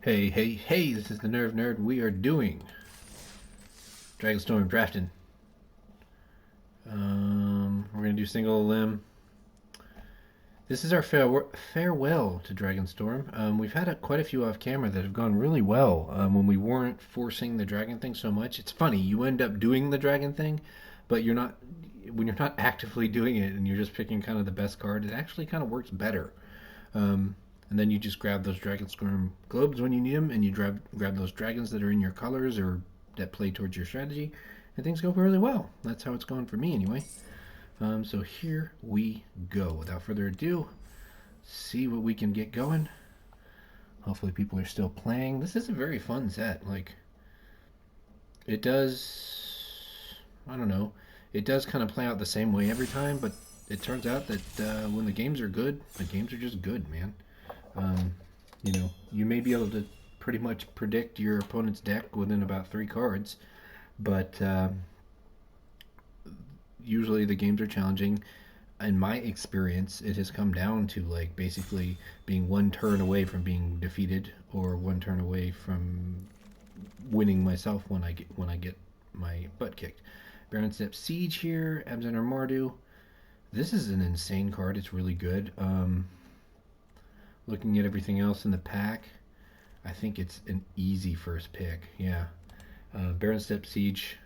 Hey, hey, hey, this is the Nerve Nerd. We are doing Dragonstorm drafting. We're going to do single limb. This is our farewell to Dragonstorm. We've had quite a few off camera that have gone really well when we weren't forcing the dragon thing so much. It's funny, you end up doing the dragon thing, but when you're not actively doing it and you're just picking kind of the best card, it actually kind of works better. And then you just grab those Dragonstorm globes when you need them, and you grab those dragons that are in your colors or that play towards your strategy, and things go really well. That's how it's going for me anyway. So here we go. Without further ado, see what we can get going. Hopefully people are still playing. This is a very fun set. Like, it does, I don't know, it does kind of play out the same way every time, but it turns out that when the games are good, the games are just good, man. Um, you may be able to pretty much predict your opponent's deck within about 3 cards, but usually the games are challenging. In my experience, it has come down to like basically being 1 turn away from being defeated or 1 turn away from winning myself when I get my butt kicked. Baron Step Siege here, Abzan Mardu. This is an insane card. It's really good. Looking at everything else in the pack, I think it's an easy first pick. Yeah. Baron Step Siege.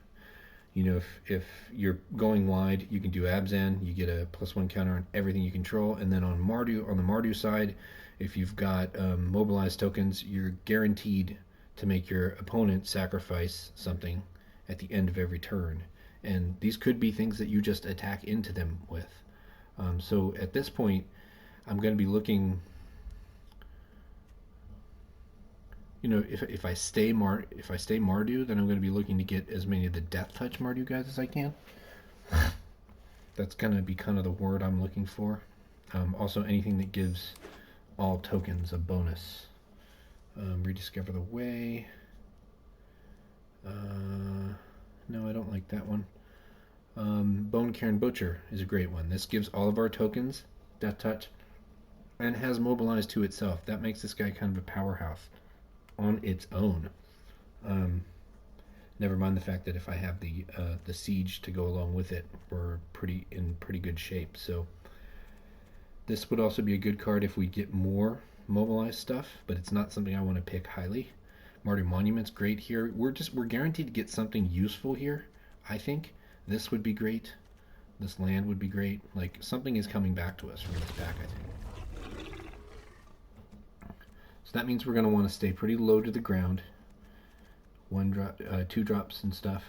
If you're going wide, you can do Abzan. You get a +1 counter on everything you control. And then on the Mardu side, if you've got mobilized tokens, you're guaranteed to make your opponent sacrifice something at the end of every turn. And these could be things that you just attack into them with. So at this point, I'm going to be looking. If I stay Mardu, then I'm going to be looking to get as many of the Death Touch Mardu guys as I can. That's going to be kind of the word I'm looking for. Also, anything that gives all tokens a bonus. Rediscover the Way. No, I don't like that one. Bone Cairn Butcher is a great one. This gives all of our tokens Death Touch and has mobilized to itself. That makes this guy kind of a powerhouse on its own. Um, Never mind the fact that if I have the siege to go along with it, we're in pretty good shape. So this would also be a good card if we get more mobilized stuff, but it's not something I want to pick highly. Martyr Monument's great here. We're guaranteed to get something useful here. I think this would be great. This land would be great. Like, something is coming back to us from this pack, I think. So that means we're going to want to stay pretty low to the ground. 2 drops and stuff.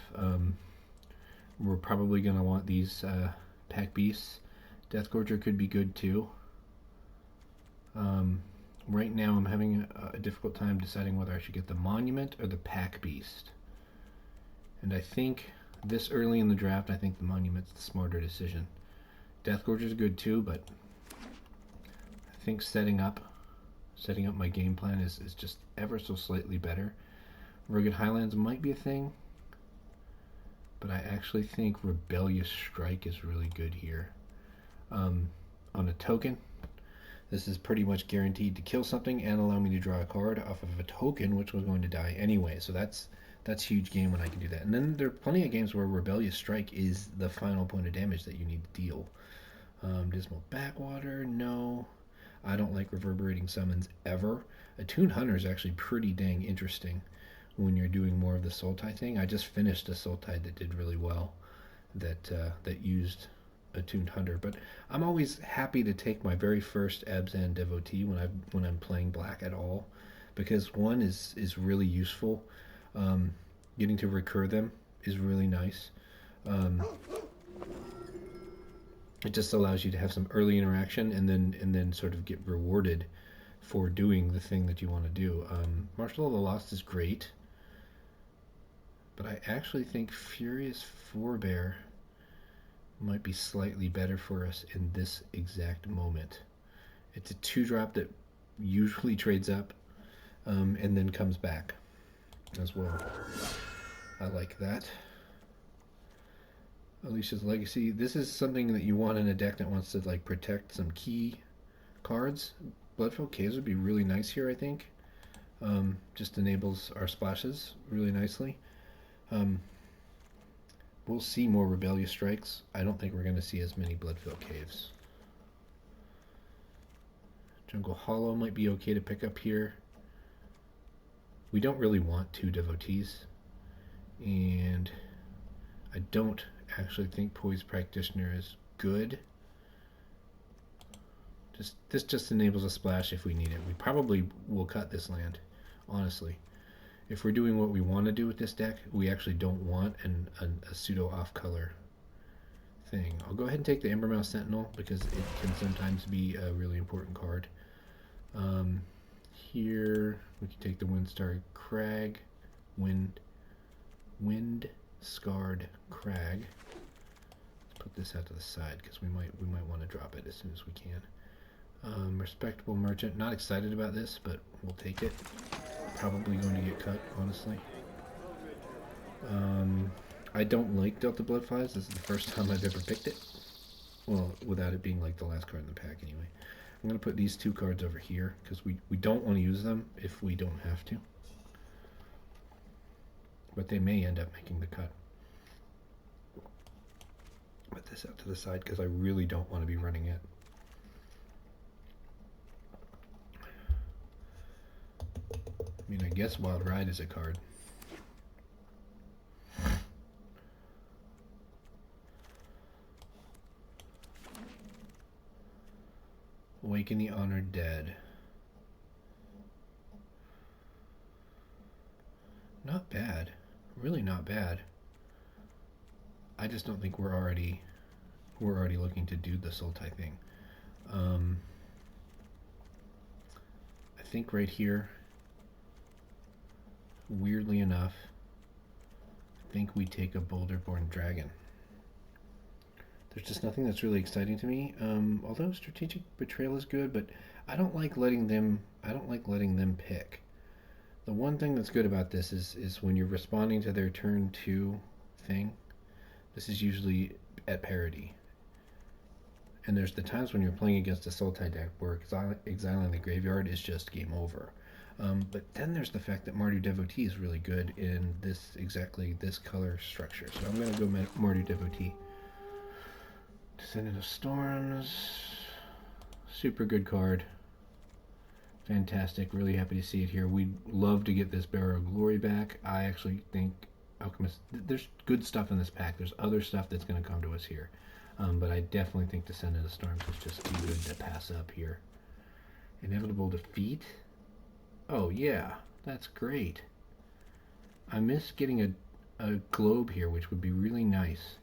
We're probably going to want these pack beasts. Death Gorger could be good too. Right now I'm having a difficult time deciding whether I should get the Monument or the pack beast. And I think this early in the draft, I think the Monument's the smarter decision. Death Gorger is good too, but I think setting up my game plan is just ever so slightly better. Rugged Highlands might be a thing, but I actually think Rebellious Strike is really good here. On a token, this is pretty much guaranteed to kill something and allow me to draw a card off of a token, which was going to die anyway. So that's huge game when I can do that. And then there are plenty of games where Rebellious Strike is the final point of damage that you need to deal. Dismal Backwater, no. I don't like Reverberating Summons ever. Attuned Hunter is actually pretty dang interesting when you're doing more of the Sultai thing. I just finished a Sultai that did really well that used Attuned Hunter, but I'm always happy to take my very first Abzan Devotee when I'm playing black at all, because one is really useful. Getting to recur them is really nice. It just allows you to have some early interaction and then sort of get rewarded for doing the thing that you want to do. Marshal of the Lost is great, but I actually think Furious Forebear might be slightly better for us in this exact moment. It's a 2-drop that usually trades up and then comes back as well. I like that. Alicia's Legacy. This is something that you want in a deck that wants to like protect some key cards. Bloodfell Caves would be really nice here, I think. Just enables our splashes really nicely. Um, we'll see more Rebellious Strikes. I don't think we're going to see as many Bloodfill Caves. Jungle Hollow might be okay to pick up here. We don't really want 2 Devotees. And I don't actually think Poise Practitioner is good. This just enables a splash if we need it. We probably will cut this land, honestly. If we're doing what we want to do with this deck, we actually don't want a pseudo off-color thing. I'll go ahead and take the Embermouth Sentinel because it can sometimes be a really important card. Here we can take the Windscarred Crag, Wind Scarred Crag. Let's put this out to the side because we might want to drop it as soon as we can. Respectable Merchant. Not excited about this, but we'll take it. Probably going to get cut, honestly. I don't like Delta Bloodflies. This is the first time I've ever picked it. Well, without it being like the last card in the pack anyway. I'm going to put these 2 cards over here because we don't want to use them if we don't have to. But they may end up making the cut. Put this out to the side because I really don't want to be running it. I mean, I guess Wild Ride is a card. Awaken the Honored Dead. Not bad. Really not bad. I just don't think we're already looking to do the Sultai thing. I think right here, weirdly enough, I think we take a Boulderborn Dragon. There's just nothing that's really exciting to me. Although Strategic Betrayal is good, but I don't like letting them pick. The one thing that's good about this is when you're responding to their turn 2 thing, this is usually at parity. And there's the times when you're playing against a Sultai deck where Exiling the Graveyard is just game over. But then there's the fact that Mardu Devotee is really good in exactly this color structure. So I'm going to go Mardu Devotee. Descendant of Storms. Super good card. Fantastic. Really happy to see it here. We'd love to get this Barrow of Glory back. I actually think Alchemist... There's good stuff in this pack. There's other stuff that's going to come to us here. But I definitely think Descendant of Storms is just too good to pass up here. Inevitable Defeat. Oh, yeah. That's great. I miss getting a globe here, which would be really nice.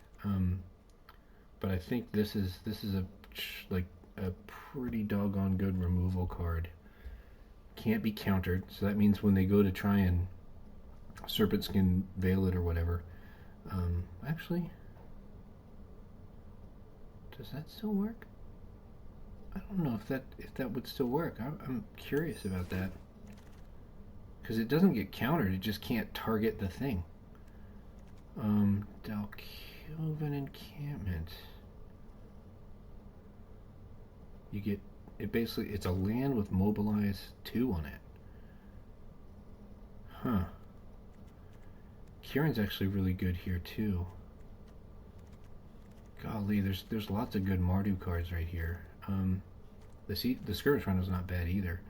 But I think this is a pretty doggone good removal card. Can't be countered, so that means when they go to try and Serpent Skin Veil it or whatever. Actually, does that still work? I don't know if that would still work. I'm curious about that. Because it doesn't get countered, it just can't target the thing. Dalkelvin Encampment. You get it basically, it's a land with Mobilize 2 on it. Huh. Kieran's actually really good here too. Golly, there's lots of good Mardu cards right here. The Skirmish Rhino's not bad either.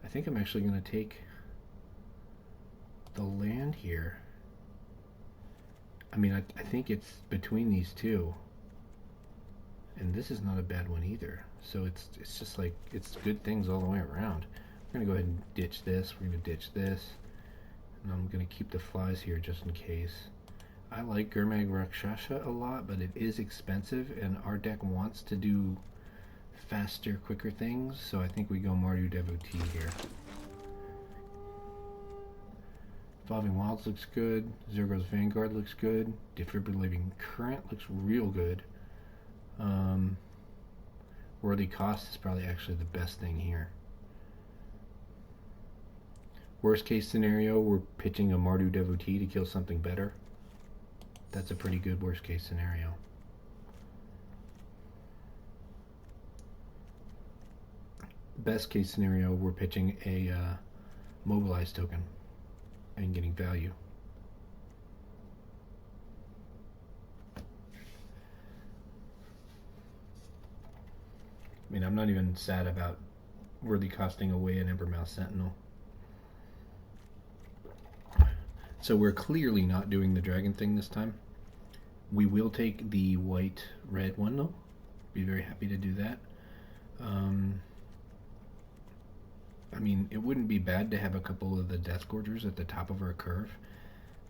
I think I'm actually going to take the land here. I mean, I think it's between these two. And this is not a bad one either. So it's just like, it's good things all the way around. We're going to go ahead and ditch this. We're going to ditch this. And I'm going to keep the flies here just in case. I like Gurmag Rakshasha a lot, but it is expensive, and our deck wants to do faster, quicker things, so I think we go Mardu Devotee here. Evolving Wilds looks good. Zergo's Vanguard looks good. Defibrillating Current looks real good. Worthy Cost is probably actually the best thing here. Worst case scenario, we're pitching a Mardu Devotee to kill something better. That's a pretty good worst case scenario. Best case scenario, we're pitching a mobilize token and getting value. I mean, I'm not even sad about worthy costing away an Embermouth Sentinel. So we're clearly not doing the dragon thing this time. We will take the white-red one though. Be very happy to do that. I mean, it wouldn't be bad to have a couple of the Death Gorgers at the top of our curve,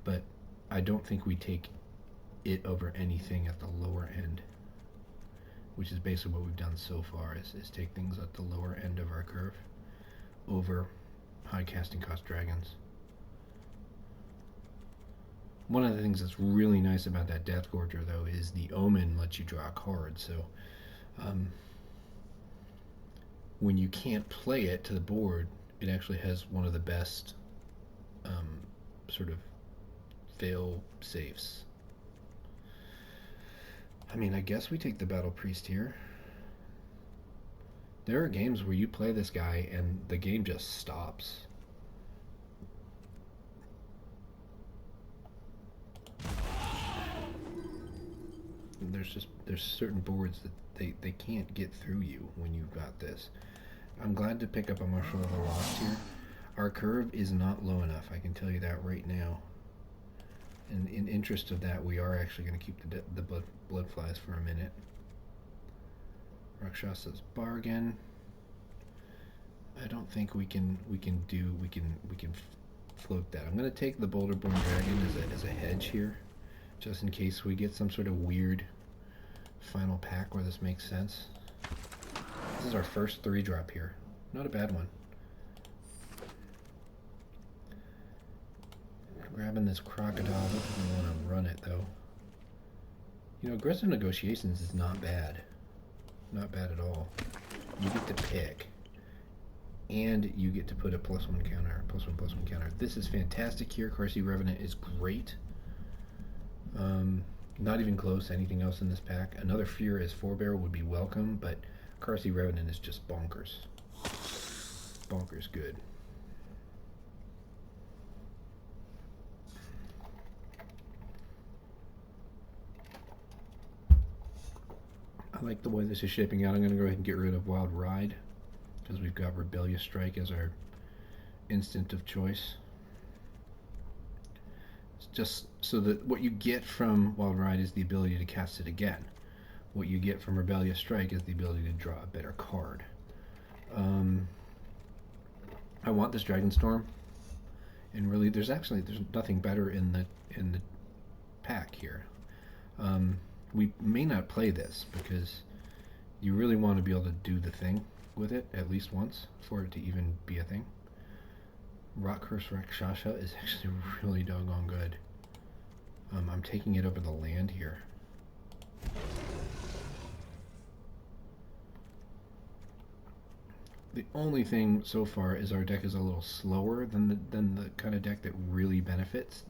but I don't think we take it over anything at the lower end, which is basically what we've done so far, is take things at the lower end of our curve over high casting cost dragons. One of the things that's really nice about that Death Gorger, though, is the Omen lets you draw a card. So when you can't play it to the board, it actually has one of the best sort of fail safes. I mean, I guess we take the Battle Priest here. There are games where you play this guy and the game just stops. There's certain boards that they can't get through you when you've got this. I'm glad to pick up a Marshal of the Lost here. Our curve is not low enough, I can tell you that right now. And in interest of that, we are actually going to keep the blood flies for a minute. Rakshasa's bargain. I don't think we can float that. I'm going to take the Boulderborn Dragon as a hedge here, just in case we get some sort of weird final pack where this makes sense. This is our first 3-drop here. Not a bad one. Grabbing this Crocodile. I don't really want to run it though. You know, Aggressive Negotiations is not bad. Not bad at all. You get to pick. And you get to put a +1 counter. +1/+1 counter. This is fantastic here. Carsey Revenant is great. Not even close to anything else in this pack. Another Furious Forebear would be welcome, but Carsey Revenant is just bonkers. Bonkers good. I like the way this is shaping out. I'm going to go ahead and get rid of Wild Ride, because we've got Rebellious Strike as our instant of choice. It's just so that what you get from Wild Ride is the ability to cast it again. What you get from Rebellious Strike is the ability to draw a better card. I want this Dragonstorm, and really there's nothing better in the pack here. We may not play this because you really want to be able to do the thing with it at least once for it to even be a thing. Rock Curse Rakshasa is actually really doggone good. I'm taking it over the land here. The only thing so far is our deck is a little slower than the kind of deck that really benefits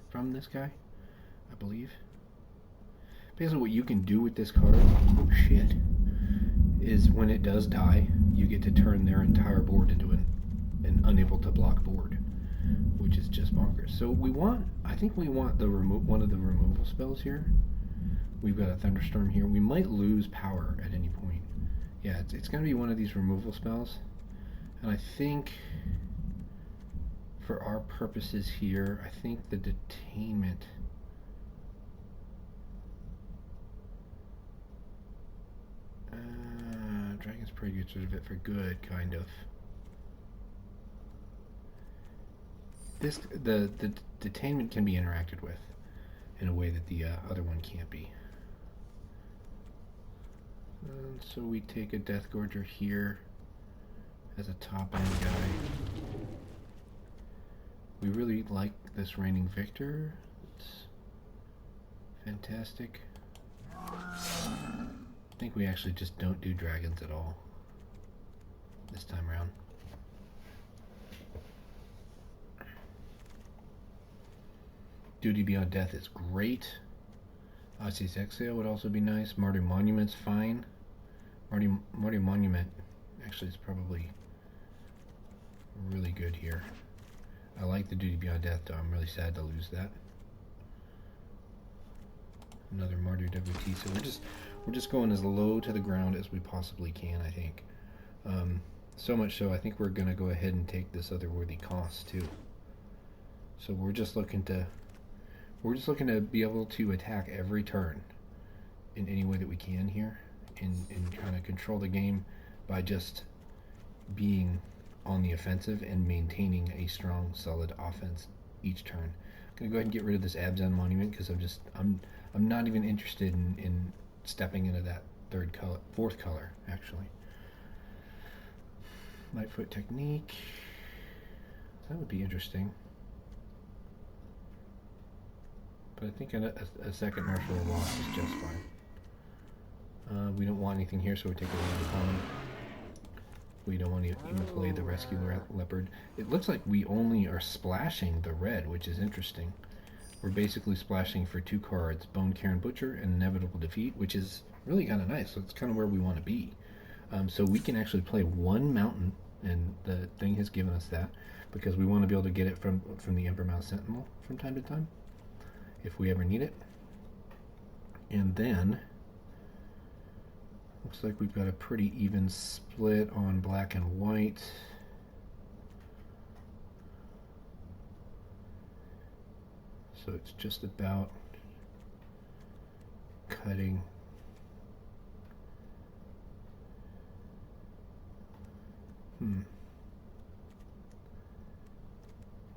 from this guy, I believe. Basically what you can do with this card, oh shit, is when it does die, you get to turn their entire board into an unable to block board, which is just bonkers. So I think we want one of the removal spells here. We've got a Thunderstorm here. We might lose power at any point. Yeah, it's going to be one of these removal spells. And I think for our purposes here, I think the Detainment Dragon's Prey gets rid of it for good, kind of. The Detainment can be interacted with in a way that the other one can't be. And so we take a Death Gorger here as a top end guy. We really like this Reigning Victor. It's fantastic. I think we actually just don't do dragons at all this time around. Duty Beyond Death is great. Aussies Exhale would also be nice. Martyr Monument's fine. Martyr Monument actually is probably really good here. I like the Duty Beyond Death, though. I'm really sad to lose that. Another Mardu WT. So we're just going as low to the ground as we possibly can, I think. So much so, I think we're gonna go ahead and take this other worthy cost too. So we're just looking to be able to attack every turn in any way that we can here, and kind of control the game by just being on the offensive and maintaining a strong, solid offense each turn. I'm gonna go ahead and get rid of this Abzan monument because I'm not even interested in stepping into that fourth color actually. Lightfoot technique. That would be interesting. But I think a second martial loss is just fine. We don't want anything here, so we take away the common. We don't want to even play the rescue leopard. It looks like we only are splashing the red, which is interesting. We're basically splashing for 2 cards, Bone Karen Butcher and Inevitable Defeat, which is really kind of nice. So it's kind of where we want to be. So we can actually play 1 mountain, and the thing has given us that, because we want to be able to get it from the Emperor Mouse Sentinel from time to time, if we ever need it. And then looks like we've got a pretty even split on black and white. So it's just about cutting.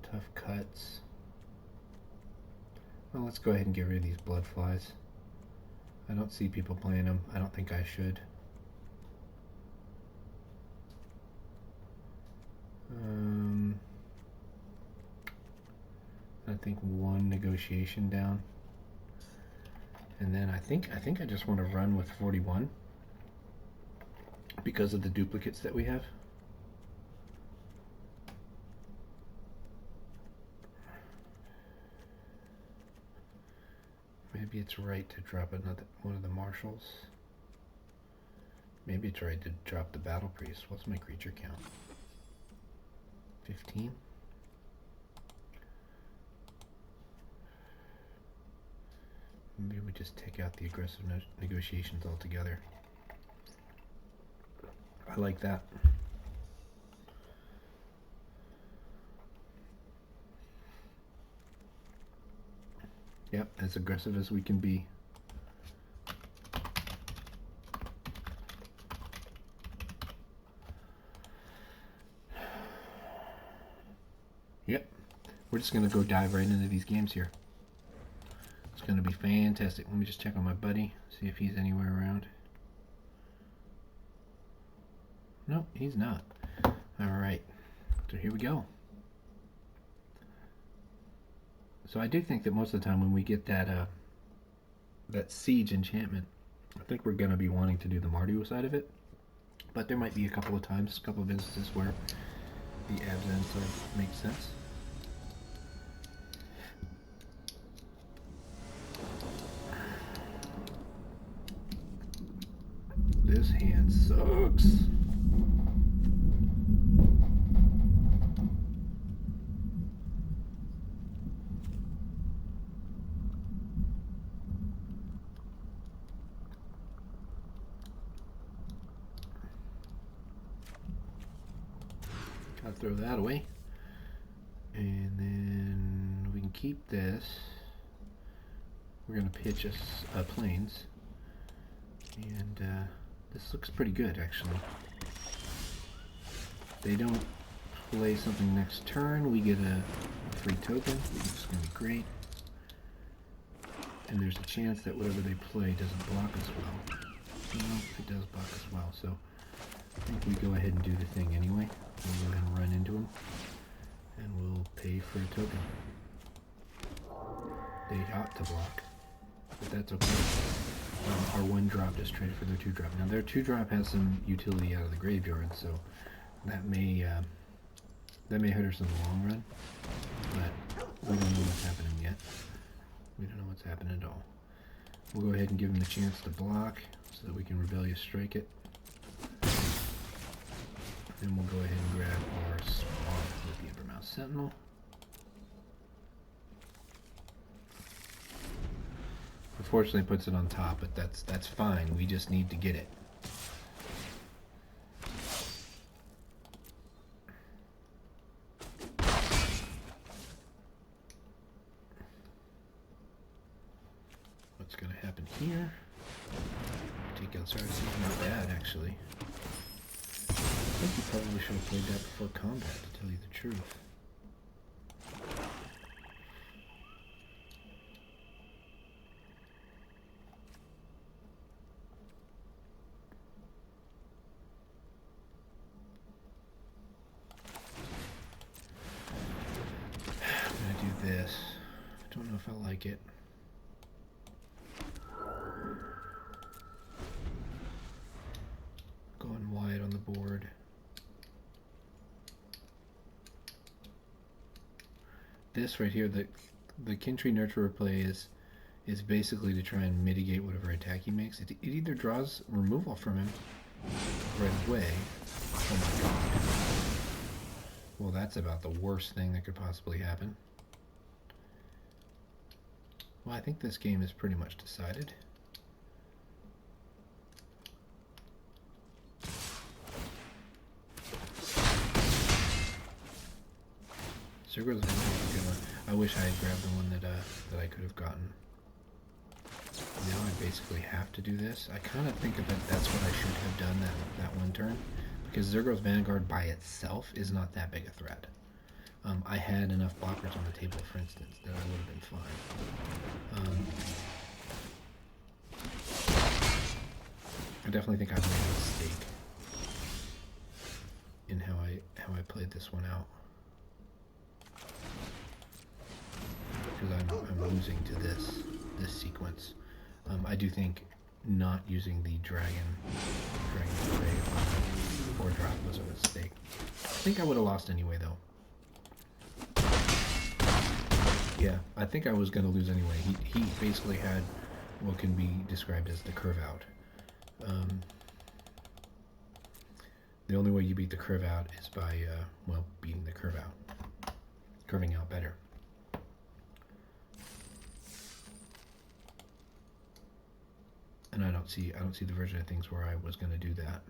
Tough cuts. Well, let's go ahead and get rid of these blood flies. I don't see people playing them. I don't think I should. I think 1 negotiation down. And then I think I just want to run with 41 because of the duplicates that we have. Maybe it's right to drop one of the marshals. Maybe it's right to drop the battle priest. What's my creature count? 15? Maybe we just take out the aggressive negotiations altogether. I like that. Yep, as aggressive as we can be. Yep, we're just going to go dive right into these games here. It's going to be fantastic. Let me just check on my buddy, see if he's anywhere around. Nope, he's not. Alright, so here we go. So I do think that most of the time when we get that siege enchantment, I think we're going to be wanting to do the Mardu side of it. But there might be a couple of instances where the Abzan side makes sense. This hand sucks. I'll throw that away. And then we can keep this. We're going to pitch us planes. And this looks pretty good, actually. They don't play something next turn, we get a free token, which is going to be great. And there's a chance that whatever they play doesn't block as well. No, it does block as well, so I think we go ahead and do the thing anyway. We'll go ahead and run into them, and we'll pay for a token. They ought to block, but that's okay. Our 1-drop just traded for their 2-drop. Now their 2-drop has some utility out of the graveyard, so that may hurt us in the long run. But we don't know what's happening yet. We don't know what's happening at all. We'll go ahead and give them the chance to block so that we can Rebellious Strike it. Then we'll go ahead and grab our the Evermouse Sentinel. Unfortunately, it puts it on top, but that's fine. We just need to get it. What's going to happen here? Take out Sarsi. Not bad, actually. I think you probably should have played that before combat, to tell you the truth. I'm going to do this. I don't know if I like it. Going wide on the board. This right here, the Kintree Nurturer play is basically to try and mitigate whatever attack he makes. It either draws removal from him right away. Oh my god. Well, that's about the worst thing that could possibly happen. Well, I think this game is pretty much decided. Zergo's a good one. I wish I had grabbed the one that I could have gotten. Now I basically have to do this. I kind of think that that's what I should have done that one turn, because Zergo's Vanguard by itself is not that big a threat. I had enough blockers on the table, for instance, that I would have been fine. I definitely think I made a mistake in how I played this one out. Because I'm losing to this sequence. I do think not using the Dragon Prey or drop was a mistake. I think I would have lost anyway, though. Yeah, I think I was going to lose anyway. He basically had what can be described as the curve out. The only way you beat the curve out is by, well, beating the curve out. Curving out better. And I don't see the version of things where I was going to do that.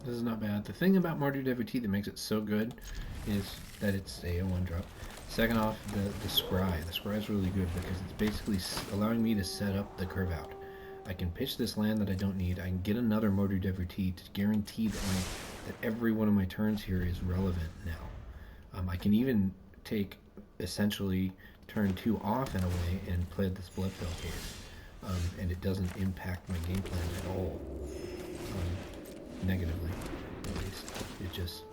This is not bad. The thing about Mardu Devotee that makes it so good is that it's a 1-drop. Second off, the scry. The scry is really good because it's basically allowing me to set up the curve out. I can pitch this land that I don't need. I can get another Mardu Devotee to guarantee that every one of my turns here is relevant now. I can even take essentially turn 2 off in a way and play this Bloodfell Cave. And it doesn't impact my game plan at all. Negatively, at least.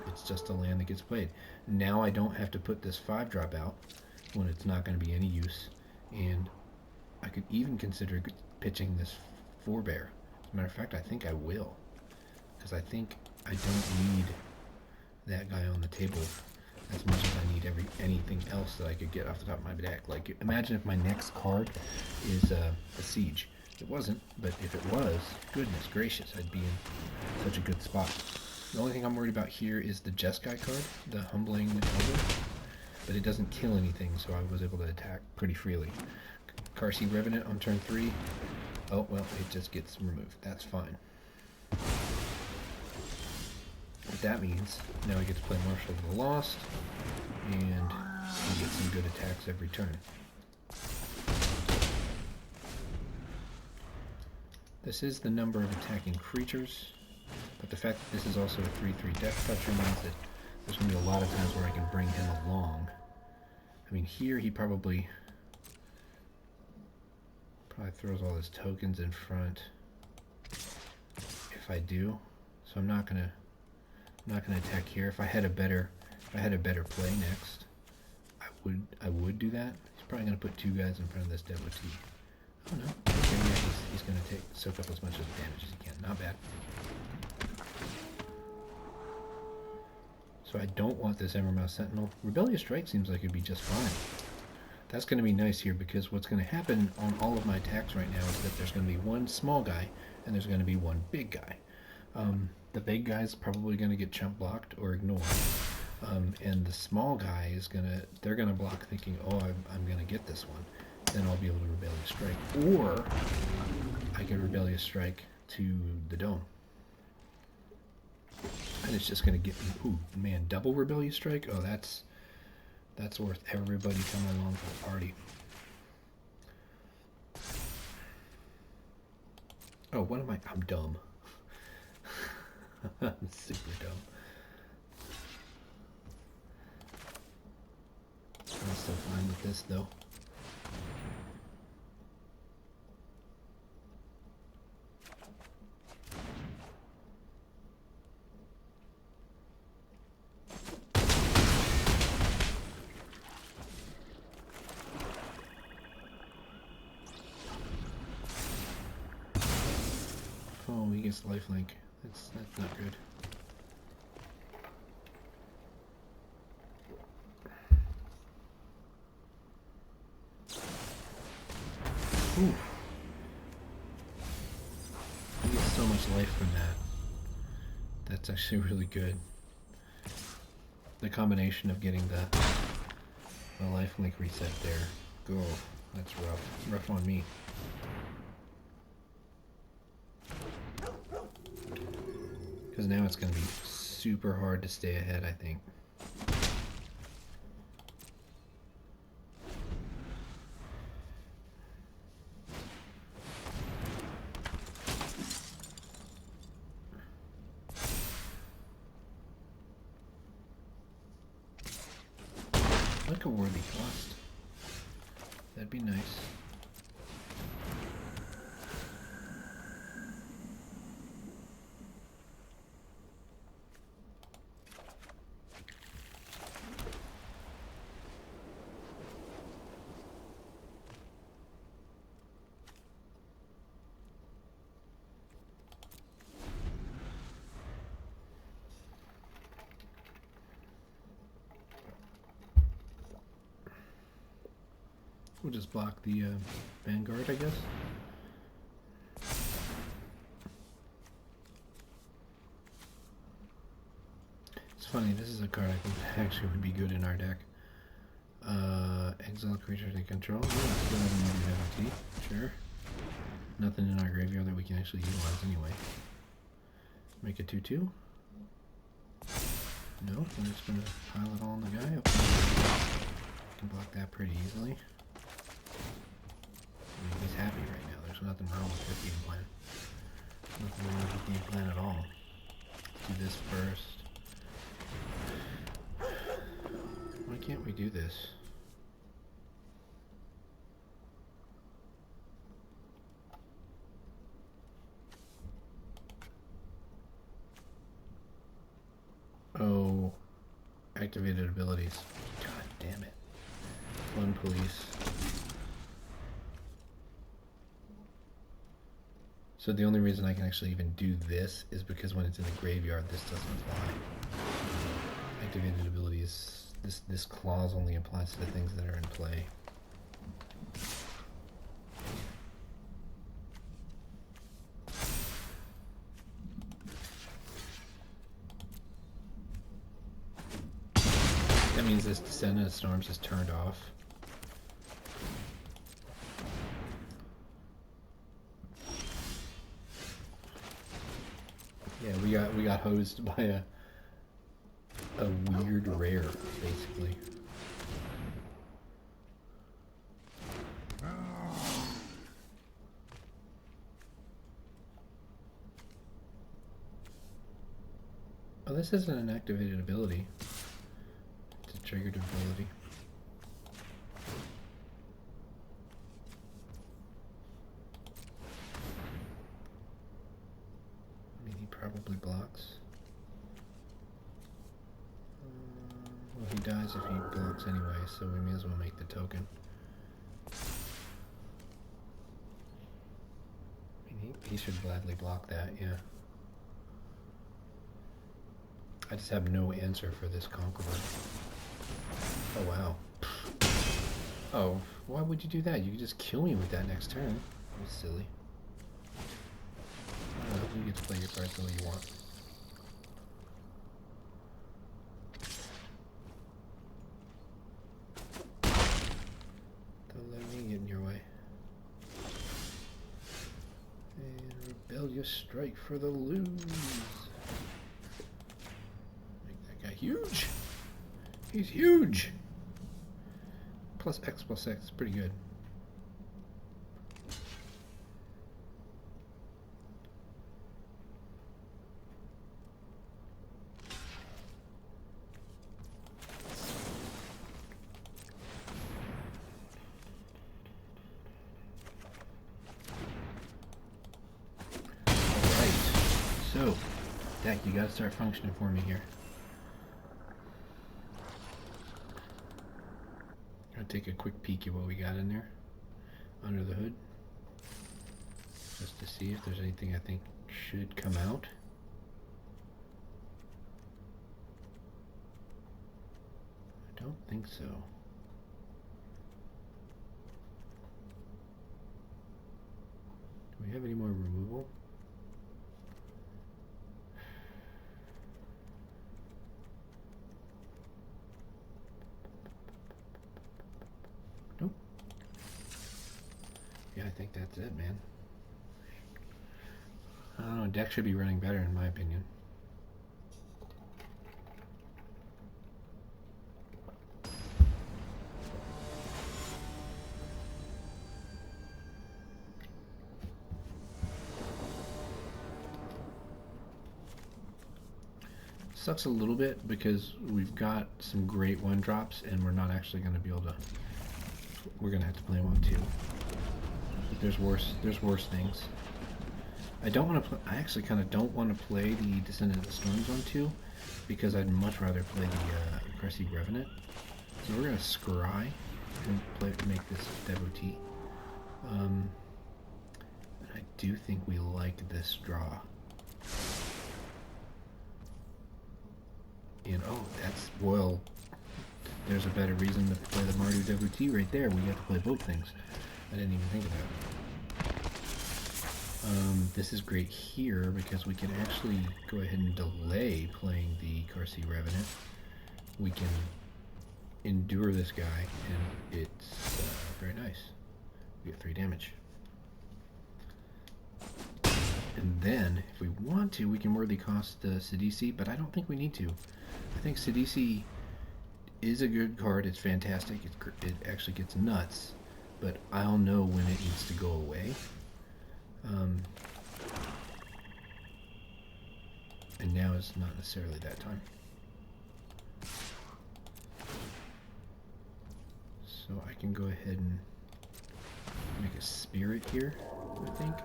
It's just a land that gets played. Now I don't have to put this 5-drop out when it's not going to be any use, and I could even consider pitching this 4-bear. As a matter of fact, I think I will, because I think I don't need that guy on the table as much as I need anything else that I could get off the top of my deck. Like, imagine if my next card is a Siege. It wasn't, but if it was, goodness gracious, I'd be in such a good spot. The only thing I'm worried about here is the Jeskai card, the Humbling Elder, but it doesn't kill anything, so I was able to attack pretty freely. Karsi Revenant on turn 3. Oh, well, it just gets removed. That's fine. What that means, now I get to play Marshal of the Lost, and we get some good attacks every turn. This is the number of attacking creatures, but the fact that this is also a 3/3 Death Toucher means that there's going to be a lot of times where I can bring him along. I mean, here he probably throws all his tokens in front if I do. So I'm not gonna attack here. If I had a better play next, I would do that. He's Probably gonna put 2 guys in front of this devotee. Oh no. Okay, yeah, he's gonna soak up as much of the damage as he can. Not bad. So I don't want this Evermouth Sentinel. Rebellious Strike seems like it'd be just fine. That's going to be nice here because what's going to happen on all of my attacks right now is that there's going to be one small guy and there's going to be one big guy. The big guy's probably going to get chump blocked or ignored. And the small guy is they're going to block thinking, oh, I'm going to get this one. Then I'll be able to Rebellious Strike. Or I can Rebellious Strike to the dome. And it's just going to get me, ooh, man, double Rebellious Strike? Oh, that's worth everybody coming along for the party. Oh, what am I? I'm dumb. I'm super dumb. I'm still fine with this, though. Oh, he gets lifelink. That's not good. Ooh. He gets so much life from that. That's actually really good. The combination of getting the lifelink reset there. Go. That's rough. Rough on me. Because now it's going to be super hard to stay ahead, I think. Like a worthy cost. That'd be nice. We'll just block the Vanguard, I guess. It's funny, this is a card I think actually would be good in our deck. Exile creature they control. Yeah, let's go ahead and do that. Sure. Nothing in our graveyard that we can actually utilize anyway. Make a 2/2. No, I'm just gonna pile it all on the guy. Okay. Can block that pretty easily. I mean, he's happy right now. There's nothing wrong with his game plan. Nothing wrong with his game plan at all. Let's do this first. Why can't we do this? Oh, activated abilities. God damn it. Fun police. So the only reason I can actually even do this is because when it's in the graveyard, this doesn't apply. Activated abilities, this clause only applies to the things that are in play. That means this Descendant of Storms is turned off. Yeah, we got hosed by a weird rare, basically. Oh, this isn't an activated ability. It's a triggered ability. Probably blocks. Well, he dies if he blocks anyway, so we may as well make the token. he should gladly block that, yeah. I just have no answer for this Conqueror. Oh, wow. Oh, why would you do that? You could just kill me with that next turn. That's silly. You get to play your cards the way you want. Don't let me get in your way. And rebellious strike for the lose. Make that guy huge. He's huge. Plus X is pretty good. So, deck, you gotta start functioning for me here. I'll take a quick peek at what we got in there, under the hood, just to see if there's anything I think should come out. I don't think so. Do we have any more removal? Nope. Yeah, I think that's it, man. I don't know, deck should be running better in my opinion. Sucks a little bit because we've got some great one drops and we're not actually going to be able to. We're going to have to play them on 2. But there's worse things. I don't want to. I actually kind of don't want to play the Descendant of the Storms on 2 because I'd much rather play the Cressy Revenant. So we're going to scry and make this devotee. I do think we like this draw. And oh, that's, well, there's a better reason to play the Mardu devotee right there. We get to play both things. I didn't even think about it. This is great here because we can actually go ahead and delay playing the Cressy Revenant. We can endure this guy, and it's very nice. We get 3 damage. And then, if we want to, we can worthy cost the Sidisi, but I don't think we need to. I think Sidisi is a good card. It's fantastic. It actually gets nuts, but I'll know when it needs to go away. And now is not necessarily that time. So I can go ahead and make a spirit here, I think.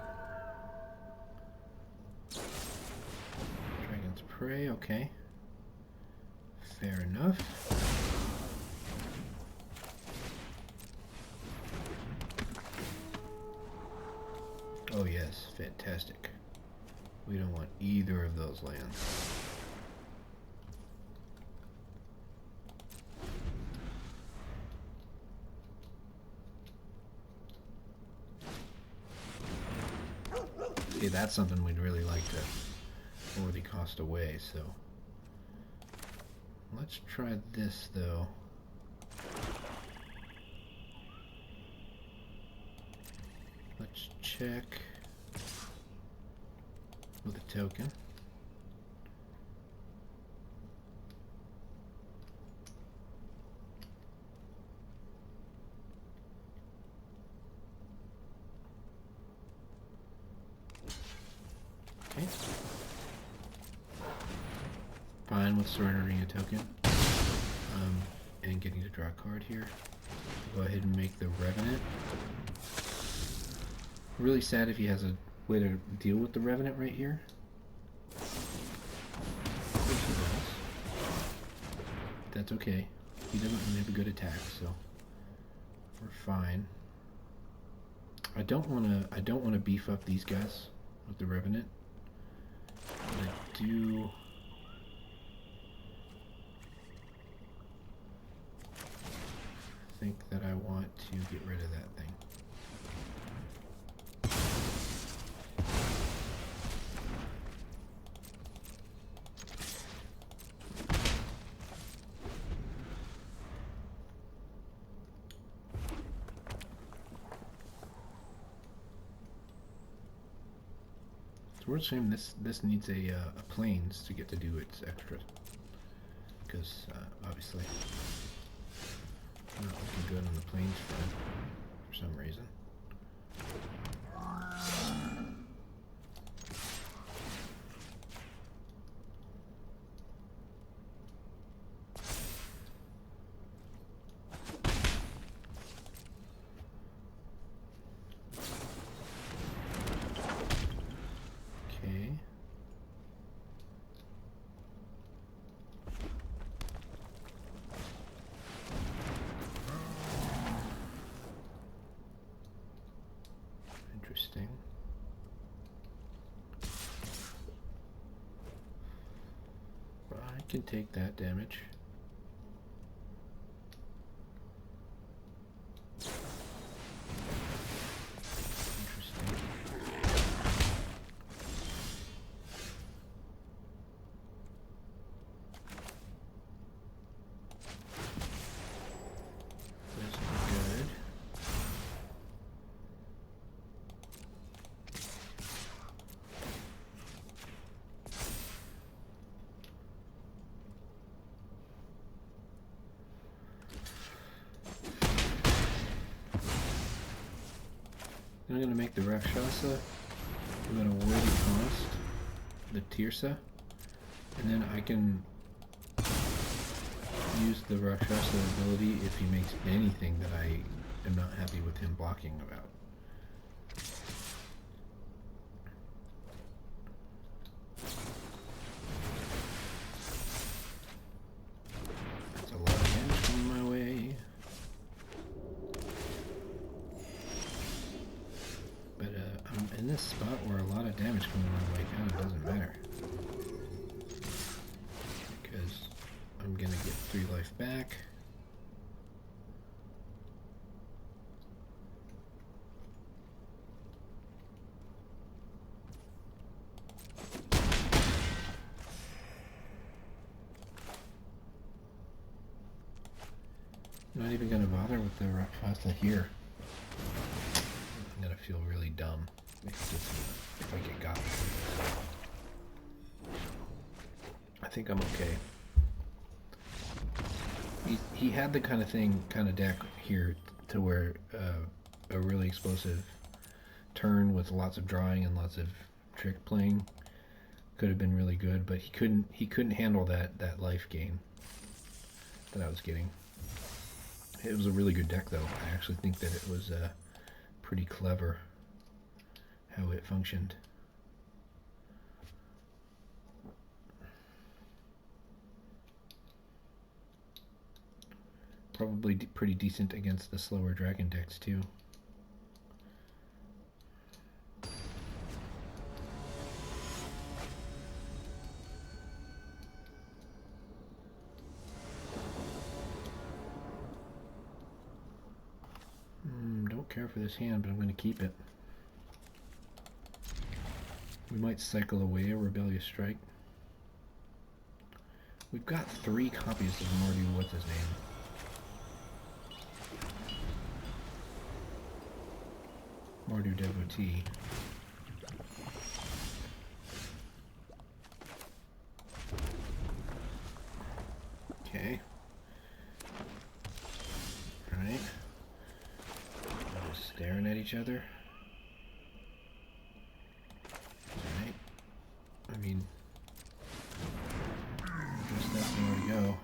Dragon's Prey, okay. Fair enough. Oh yes, fantastic. We don't want either of those lands. See, that's something we'd really like to worthy cost away, so. Let's try this though. Let's check with a token. Okay. Fine with surrendering a token and getting to draw a card here. Go ahead and make the Revenant. Really sad if he has a way to deal with the Revenant right here. That's okay. He doesn't have a good attack, so we're fine. I don't wanna beef up these guys with the Revenant. But I do think that I want to get rid of that thing. It's worth saying this needs a planes to get to do its extras, because obviously not looking good on the planes front for some reason. Interesting. I can take that damage. Interesting. This is good. I'm going to make the Rakshasa I'm going to worthy cost the Tirsa, and then I can use the Rakshasa ability if he makes anything that I am not happy with him blocking about. That's a lot of damage coming my way. But I'm in this spot where a lot of damage coming my way kind of doesn't matter, because I'm gonna get 3 life back. I'm not even gonna bother with the Rakshasa here. I'm gonna feel really dumb if I get got. I think I'm okay. He had the kind of deck here to where a really explosive turn with lots of drawing and lots of trick playing could have been really good, but he couldn't handle that life gain that I was getting. It was a really good deck, though. I actually think that it was pretty clever how it functioned. Probably pretty decent against the slower dragon decks, too. Don't care for this hand, but I'm going to keep it. We might cycle away a Rebellious Strike. We've got 3 copies of Marduing, what's his name? Mardu Devotee. Okay. Alright. We're just staring at each other. Alright. I mean, I guess that's nowhere to go.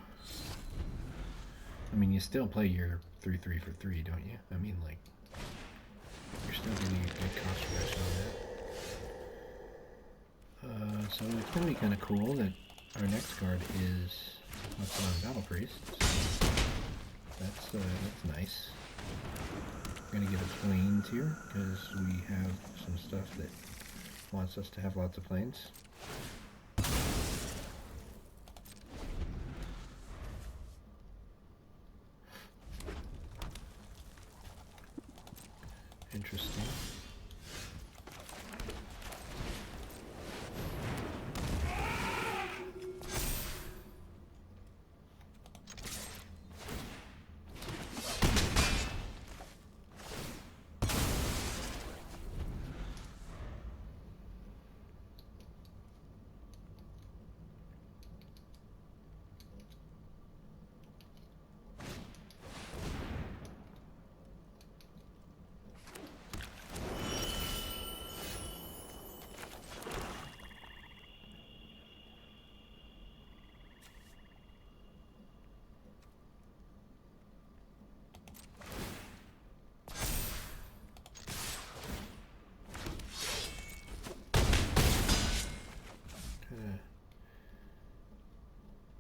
I mean, you still play your 3/3 for 3, don't you? I mean, like, you're still getting a good cost reduction on that. So it's going to be kind of cool that our next card is Battle Priest. That's nice. We're going to get a plains here because we have some stuff that wants us to have lots of planes. Interesting.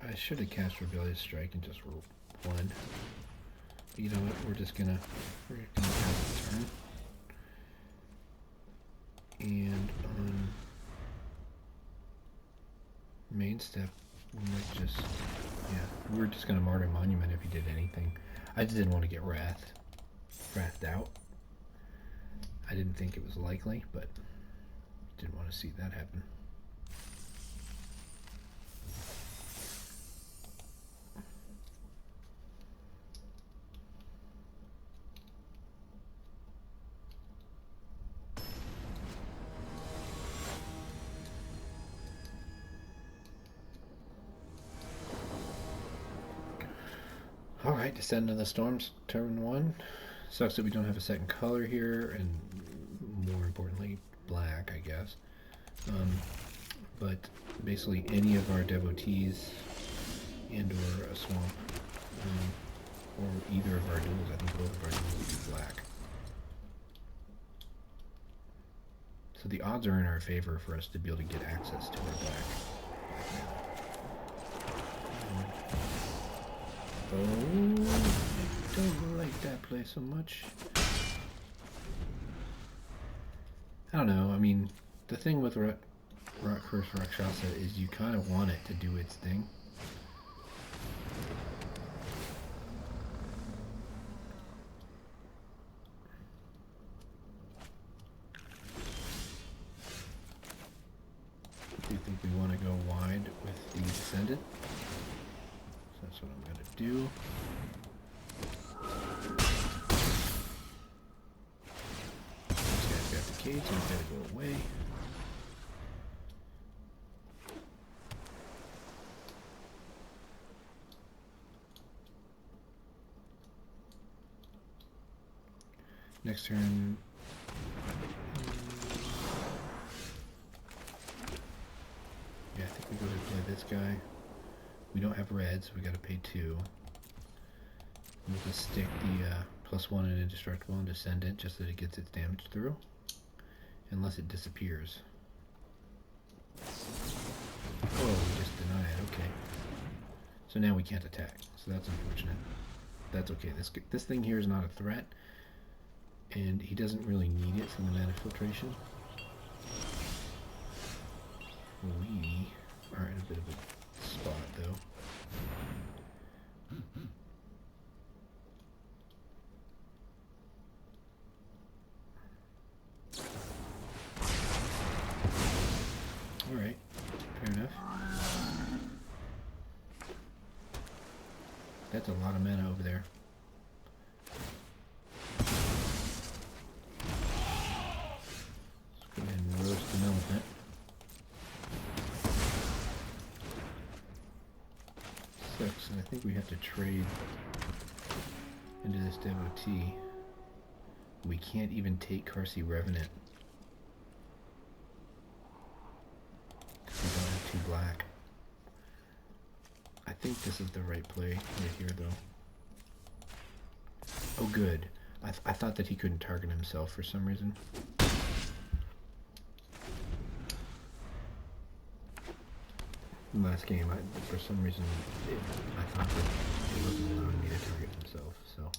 I should have cast Rebellious Strike and just rolled one. But you know what? We're gonna pass the turn. And on main step, we might just, yeah, we're just gonna Martyr Monument if he did anything. I just didn't want to get wrathed out. I didn't think it was likely, but didn't want to see that happen. Alright, Descend on the Storms, turn 1. Sucks that we don't have a second color here, and more importantly, black, I guess. But basically any of our devotees and or a swamp, or either of our duels, I think both of our duels will be black. So the odds are in our favor for us to be able to get access to our black. Oh, I don't like that play so much. I don't know, I mean, the thing with Curse Rakshasa is you kind of want it to do its thing. Do you think we want to go wide with the Descendant? So that's what I'm going to do. This guy's got the cage, so he's got to go away. Next turn. Yeah, I think we go to play this guy. We don't have reds, we gotta pay 2. We'll just stick the +1 and Indestructible and Descendant just so that it gets its damage through. Unless it disappears. Oh, we just deny it, okay. So now we can't attack, so that's unfortunate. That's okay, this thing here is not a threat. And he doesn't really need it from the Mana Filtration. We are in a bit of a spot, though. Alright, fair enough. That's a lot of mana over there. Let's go ahead and roast an elephant. And I think we have to trade into this devotee. We can't even take Karsi Revenant. We don't have 2 black. I think this is the right play right here, though. Oh, good. I thought that he couldn't target himself for some reason. Last game, for some reason, I thought that it wasn't allowing me to target himself. So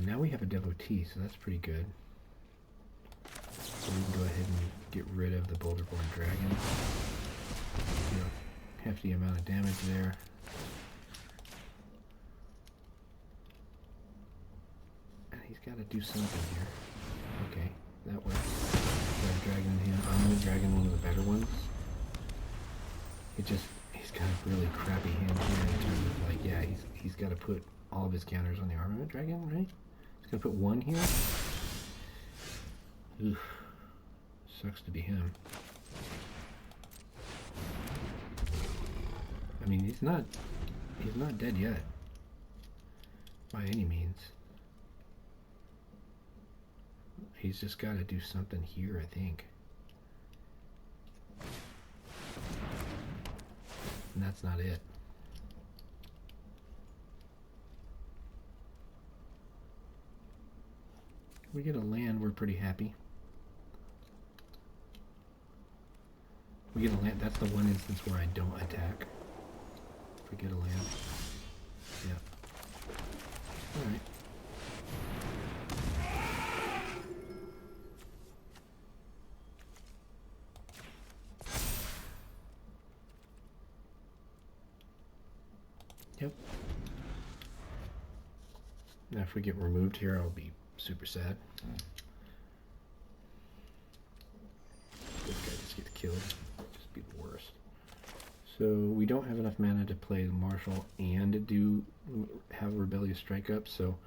now we have a devotee, so that's pretty good. So we can go ahead and get rid of the Boulderborn Dragon. You know, hefty amount of damage there. And he's got to do something here. Okay, that works. Got a dragon in hand. I'm going to dragon one of the better ones. He's got a really crappy hand here in terms of like, yeah, he's got to put all of his counters on the armament dragon, right? He's going to put one here. Oof. Sucks to be him. I mean, he's not dead yet. By any means. He's just got to do something here, I think. And that's not it. If we get a land, we're pretty happy. We get a land, that's the one instance where I don't attack. If we get a land. Yeah. Alright. Yep. Now if we get removed here, I'll be super sad. This guy just gets killed. Just be the worst. So we don't have enough mana to play the Marshal and have Rebellious Strike up, so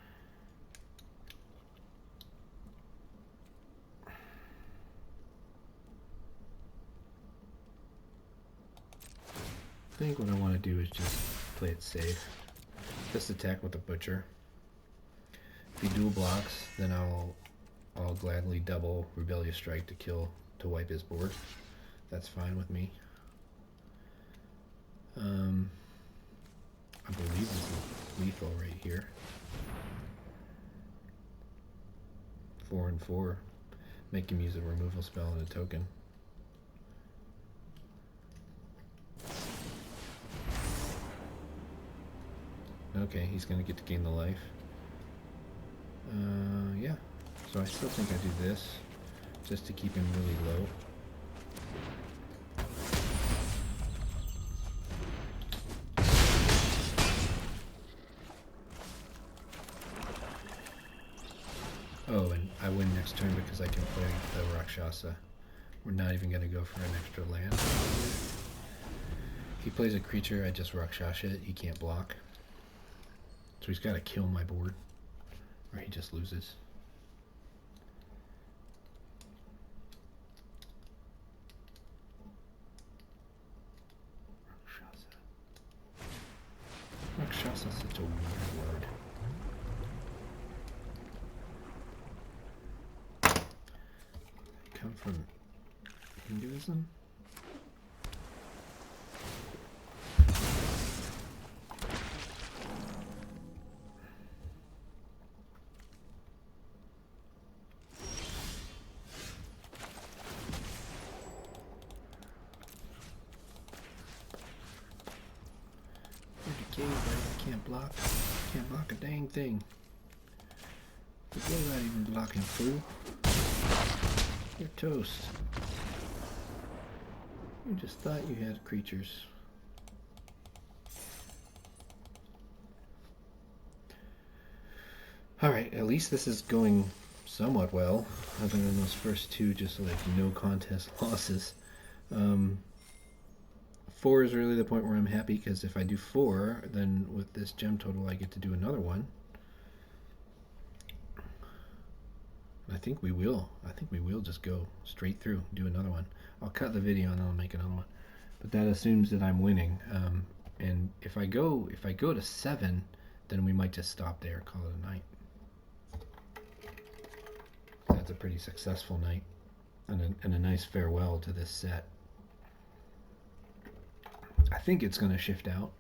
I think what I want to do is just play it safe. Just attack with the Butcher. If he dual blocks, then I'll gladly double Rebellious Strike to wipe his board. That's fine with me. I believe this is lethal right here. 4 and 4. Make him use a removal spell and a token. Okay, he's going to get to gain the life. Yeah. So I still think I do this, just to keep him really low. Oh, and I win next turn because I can play the Rakshasa. We're not even going to go for an extra land. If he plays a creature, I just Rakshasa it. He can't block. So he's got to kill my board, or he just loses. Rakshasa. Rakshasa is such a weird word. Come from Hinduism? Can't block a dang thing. Forget about even blocking, fool. You're toast. You just thought you had creatures. Alright, at least this is going somewhat well, other than those first two just like no contest losses. 4 is really the point where I'm happy, because if I do 4, then with this gem total I get to do another one. I think we will. I think we will just go straight through, do another one. I'll cut the video and then I'll make another one. But that assumes that I'm winning. And if I go to 7, then we might just stop there, call it a night. That's a pretty successful night, and a nice farewell to this set. I think it's going to shift out.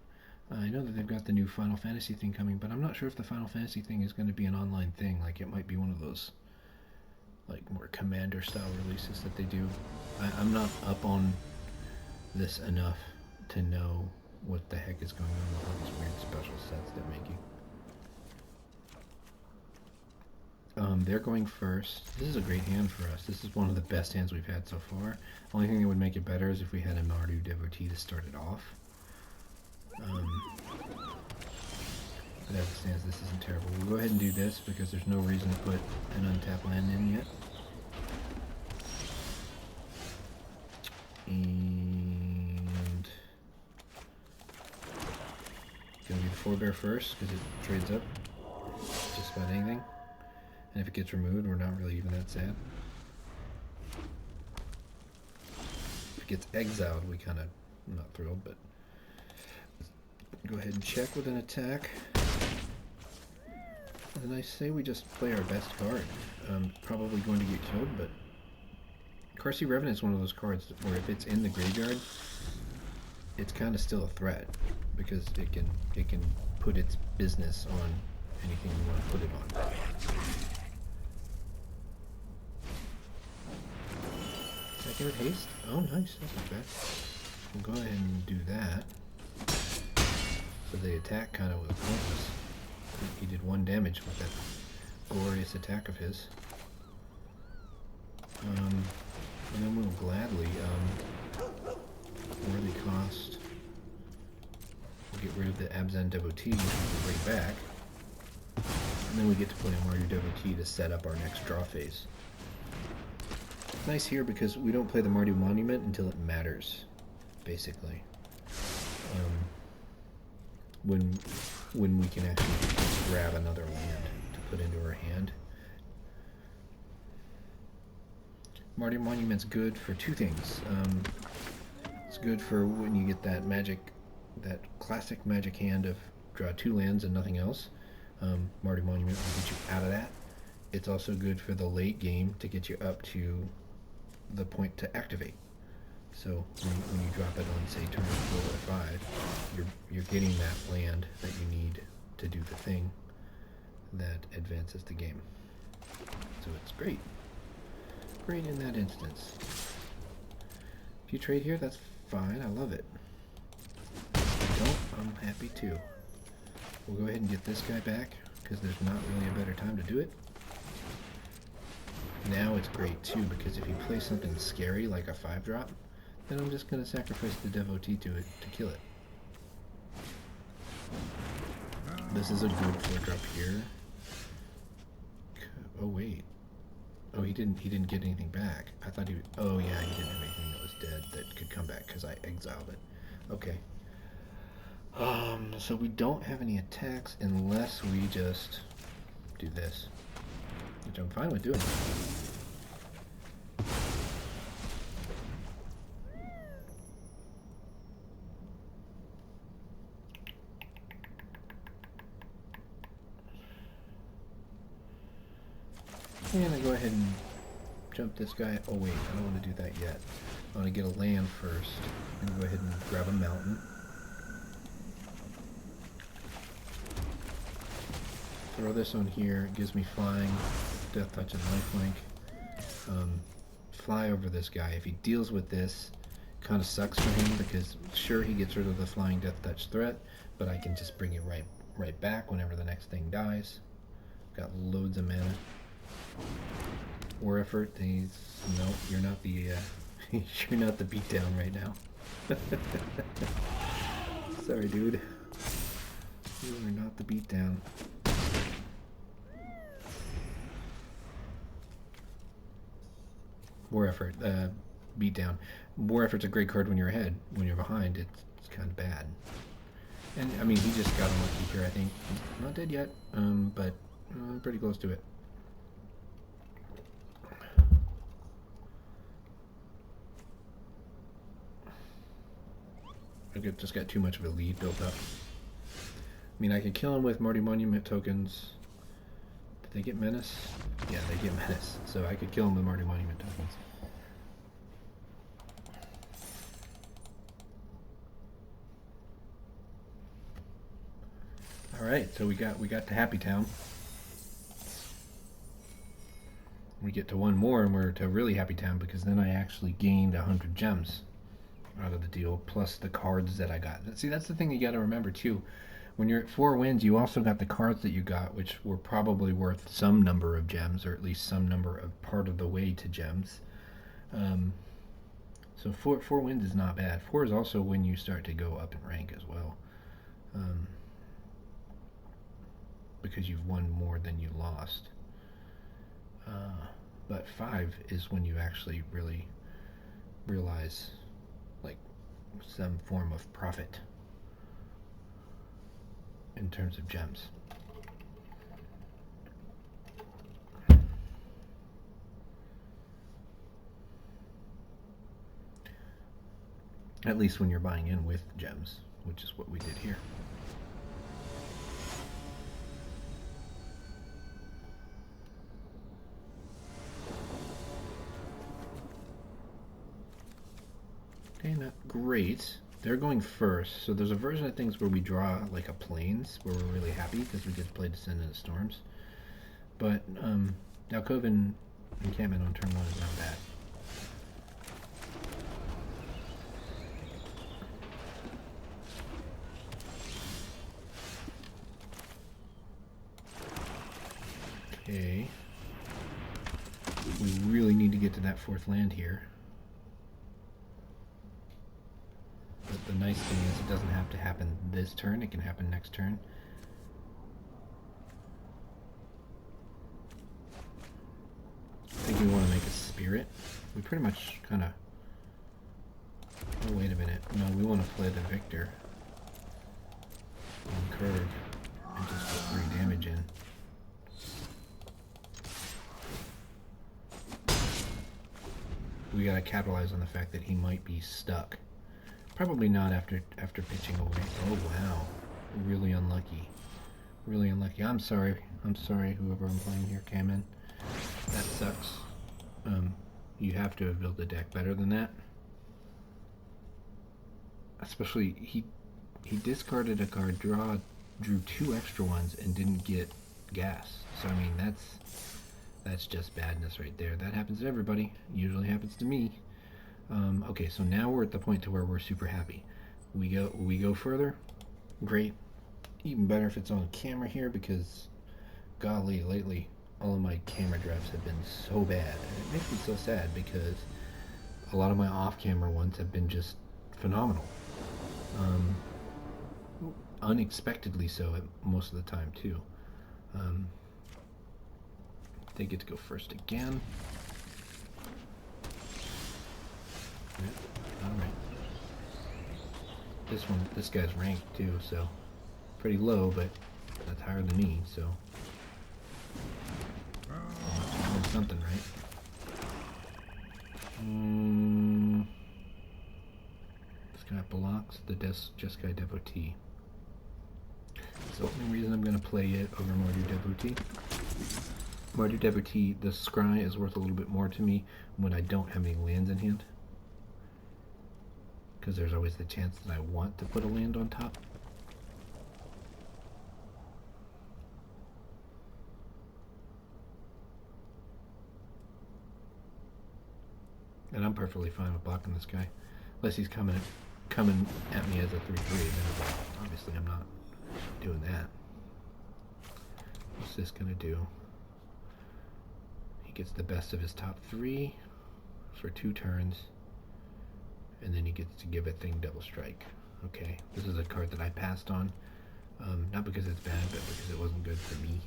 I know that they've got the new Final Fantasy thing coming, but I'm not sure if the Final Fantasy thing is going to be an online thing. Like, it might be one of those like more Commander style releases that they do. I'm not up on this enough to know what the heck is going on with all these weird special sets they're making. They're going first. This is a great hand for us. This is one of the best hands we've had so far. Only thing that would make it better is if we had a Mardu devotee to start it off. But as it stands, this isn't terrible. We'll go ahead and do this because there's no reason to put an untapped land in yet. And gonna be the forebear first because it trades up just about anything. And if it gets removed, we're not really even that sad. If it gets exiled, we kind of not thrilled, but go ahead and check with an attack. And I say we just play our best card. Probably going to get killed, but Carsey Revenant is one of those cards where if it's in the graveyard, it's kind of still a threat because it can put its business on anything you want to put it on. Did I get it haste? Oh, nice. That's not bad. We'll go ahead and do that. So the attack kind of was pointless. He did 1 damage with that glorious attack of his. And then we'll gladly, worthy cost, we'll get rid of the Abzan Devotee, which we can bring back. And then we get to play a Mardu Devotee to set up our next draw phase. It's nice here because we don't play the Mardu Monument until it matters, basically. When we can actually grab another land to put into our hand. Mardu Monument's good for 2 things. It's good for when you get that magic, that classic magic hand of draw 2 lands and nothing else. Mardu Monument will get you out of that. It's also good for the late game to get you up to the point to activate. So when you drop it on, say, turn 4 or 5, you're getting that land that you need to do the thing that advances the game. So it's great. Great in that instance. If you trade here, that's fine. I love it. If you don't, I'm happy too. We'll go ahead and get this guy back because there's not really a better time to do it. Now it's great too because if you play something scary like a 5-drop, then I'm just going to sacrifice the devotee to it to kill it. This is a good 4-drop here. Oh wait. Oh, he didn't get anything back. I thought he would. Oh yeah, he didn't have anything that was dead that could come back because I exiled it. Okay. So we don't have any attacks unless we just do this, which I'm fine with doing. I'm gonna go ahead and jump this guy. Oh wait, I don't want to do that yet. I want to get a land first. I'm gonna go ahead and grab a mountain. Throw this on here. It gives me flying, death touch, and lifelink. Fly over this guy. If he deals with this, kind of sucks for him because sure he gets rid of the flying death touch threat, but I can just bring it right back whenever the next thing dies. Got loads of mana. War effort. No, you're not the you're not the beatdown right now. Sorry, dude. You are not the beatdown. War effort. Beatdown. War effort's a great card when you're ahead. When you're behind, it's kind of bad. And I mean, he just got unlucky here. I think he's not dead yet, but pretty close to it. I just got too much of a lead built up. I mean, I could kill him with Mardu Monument tokens. Did they get Menace? Yeah, they get Menace. So I could kill him with Mardu Monument tokens. All right, so we got to Happy Town. We get to one more, and we're to really Happy Town because then I actually gained 100 gems out of the deal, plus the cards that I got. See, that's the thing you got to remember too. When you're at 4 wins, you also got the cards that you got, which were probably worth some number of gems, or at least some number of part of the way to gems. So four wins is not bad. 4 is also when you start to go up in rank as well, because you've won more than you lost. But 5 is when you actually really realize like some form of profit in terms of gems. At least when you're buying in with gems, which is what we did here. Okay, not great. They're going first, so there's a version of things where we draw like a plains, where we're really happy because we get to play Descent into Storms. But Alcoven encampment on turn 1 is not bad. Okay. We really need to get to that 4th land here. But the nice thing is it doesn't have to happen this turn, it can happen next turn. I think we want to make a spirit. We pretty much kind of... Oh, wait a minute. No, we want to play the victor on curve and just put 3 damage in. We gotta capitalize on the fact that he might be stuck. Probably not after pitching away. Oh wow, really unlucky. Really unlucky. I'm sorry. I'm sorry, whoever I'm playing here, Kamen. That sucks. You have to have built a deck better than that. Especially he discarded a card, drew 2 extra ones, and didn't get gas. So I mean that's just badness right there. That happens to everybody. Usually happens to me. Okay, so now we're at the point to where we're super happy. We go further. Great. Even better if it's on camera here, because golly, lately all of my camera drafts have been so bad. And it makes me so sad because a lot of my off-camera ones have been just phenomenal. Unexpectedly so most of the time too. They get to go first again. Yeah, alright. This guy's ranked too, so pretty low, but that's higher than me, so something, right? This guy blocks the Jeskai Devotee. It's the only reason I'm going to play it over Mardu Devotee. Mardu Devotee, the scry is worth a little bit more to me when I don't have any lands in hand, because there's always the chance that I want to put a land on top. And I'm perfectly fine with blocking this guy, unless he's coming at me as a 3/3. Then obviously I'm not doing that. What's this gonna do? He gets the best of his top 3 for 2 turns, and then he gets to give a thing double strike. Okay, this is a card that I passed on, not because it's bad, but because it wasn't good for me.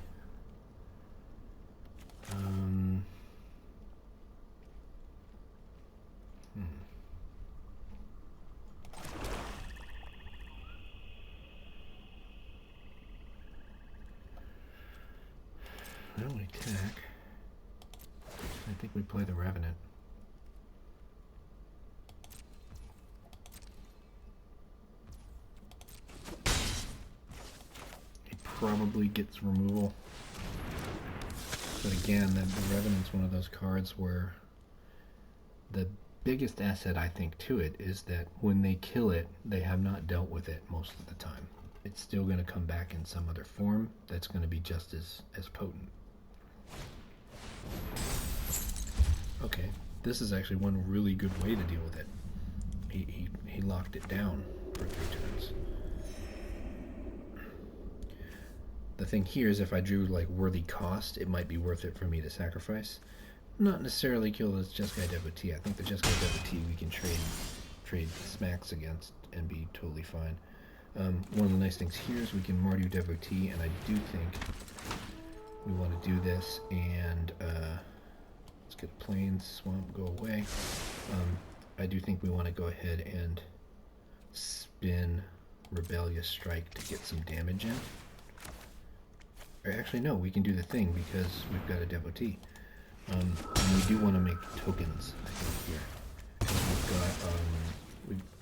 Well, we attack. I think we play the Revenant. He probably gets removal. But again, the Revenant's one of those cards where the biggest asset, I think, to it is that when they kill it, they have not dealt with it most of the time. It's still going to come back in some other form that's going to be just as potent. Okay, this is actually one really good way to deal with it. He locked it down for 3 turns. the thing here is if I drew like worthy cost, it might be worth it for me to sacrifice. Not necessarily kill this Jeskai Devotee. I think the Jeskai Devotee we can trade smacks against and be totally fine. One of the nice things here is we can Mardu Devotee, and I do think we want to do this, and let's get a Plains Swamp, go away. I do think we want to go ahead and spin Rebellious Strike to get some damage in. Or actually, no, we can do the thing because we've got a Devotee. And we do want to make tokens, I think, here. We've got,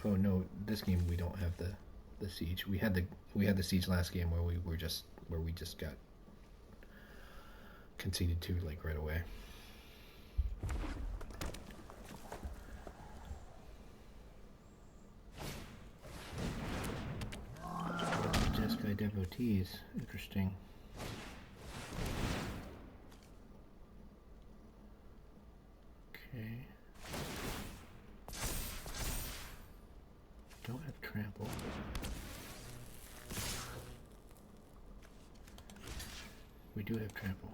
oh no, this game we don't have the siege. We had the siege last game where we just got conceded to like right away. Jeskai Devotees, interesting. Okay. Don't have trample. We do have trample.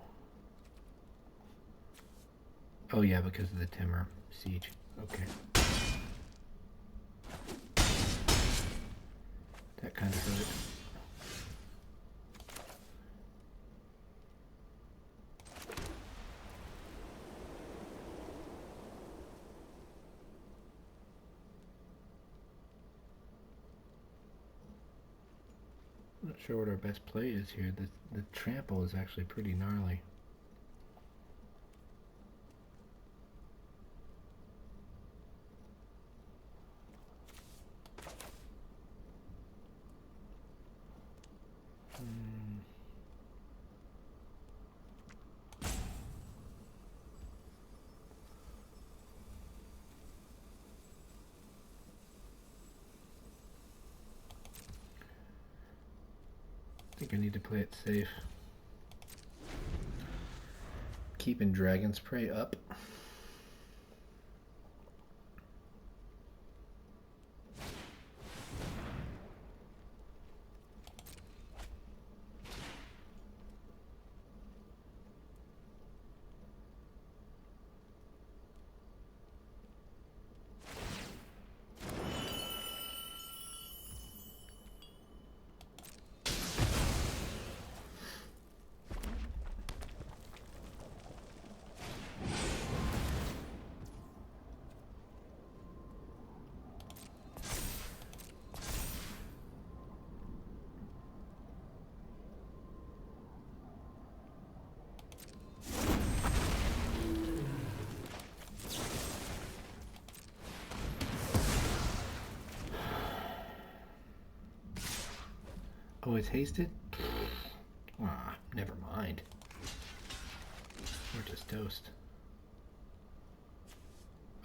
Oh yeah, because of the Temur siege. Okay. That kind of hurt. I'm not sure what our best play is here. The trample is actually pretty gnarly. I think I need to play it safe. Keeping Dragon's Prey up. Oh, it's hasted? Ah, never mind. We're just toast.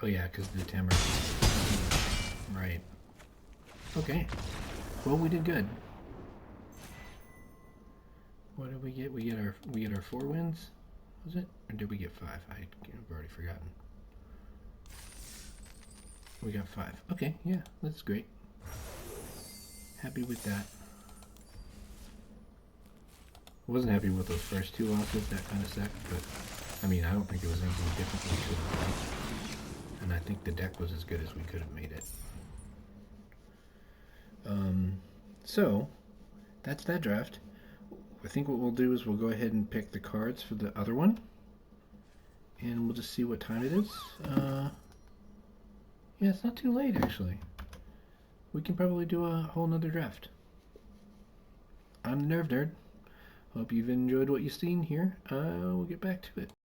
Oh yeah, because the Temur. Right. Okay. Well, we did good. What did we get? We get our 4 wins? Was it? Or did we get 5? I've already forgotten. We got 5. Okay, yeah, that's great. Happy with that. I wasn't happy with those first 2 losses, that kind of sucked, but I mean, I don't think it was anything different we could have done. And I think the deck was as good as we could have made it. So, that's that draft. I think what we'll do is we'll go ahead and pick the cards for the other one. And we'll just see what time it is. Yeah, it's not too late, actually. We can probably do a whole nother draft. I'm the Nerve Nerd. Hope you've enjoyed what you've seen here. We'll get back to it.